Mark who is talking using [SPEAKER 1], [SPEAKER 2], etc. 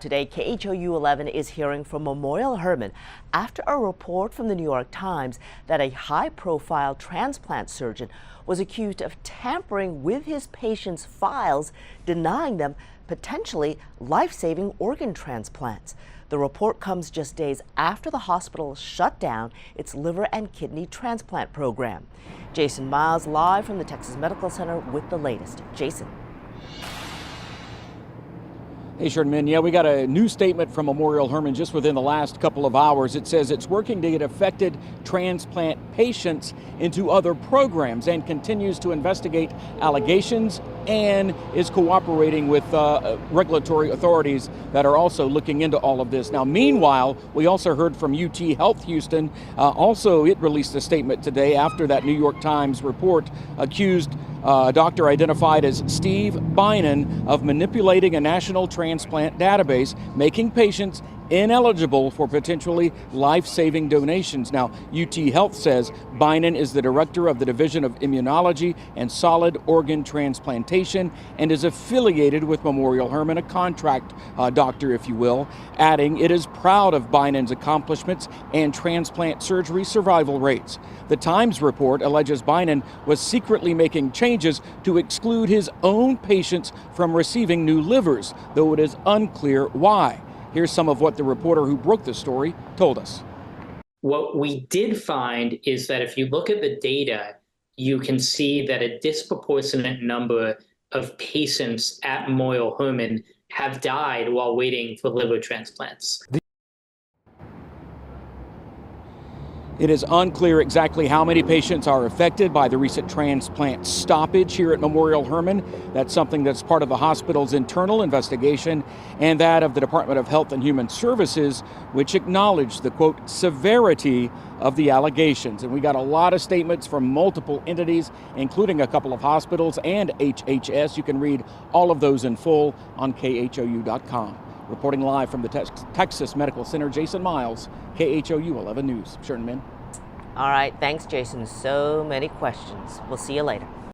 [SPEAKER 1] Today, KHOU 11 is hearing from Memorial Hermann after a report from the New York Times that a high-profile transplant surgeon was accused of tampering with his patients' files, denying them potentially life-saving organ transplants. The report comes just days after the hospital shut down its liver and kidney transplant program. Jason Miles live from the Texas Medical Center with the latest. Jason.
[SPEAKER 2] Hey, Hermann. Yeah, we got a new statement from Memorial Hermann just within the last couple of hours. It says it's working to get affected transplant patients into other programs and continues to investigate allegations and is cooperating with regulatory authorities that are also looking into all of this. Now, meanwhile, we also heard from UTHealth Houston. Also, it released a statement today after that New York Times report accused a doctor identified as Steve Bynon of manipulating a national transplant database, making patients ineligible for potentially life-saving donations. Now, UTHealth says Bynon is the director of the Division of Immunology and Solid Organ Transplantation and is affiliated with Memorial Hermann, a contract doctor, if you will, adding it is proud of Bynon's accomplishments and transplant surgery survival rates. The Times report alleges Bynon was secretly making changes to exclude his own patients from receiving new livers, though it is unclear why. Here's some of what the reporter who broke the story told us.
[SPEAKER 3] What we did find is that if you look at the data, you can see that a disproportionate number of patients at Memorial Hermann have died while waiting for liver transplants.
[SPEAKER 2] It is unclear exactly how many patients are affected by the recent transplant stoppage here at Memorial Hermann. That's something that's part of the hospital's internal investigation and that of the Department of Health and Human Services, which acknowledged the, quote, severity of the allegations. And we got a lot of statements from multiple entities, including a couple of hospitals and HHS. You can read all of those in full on KHOU.com. Reporting live from the Texas Medical Center, Jason Miles, KHOU 11 News. Hermann.
[SPEAKER 1] All right, thanks, Jason. So many questions. We'll see you later.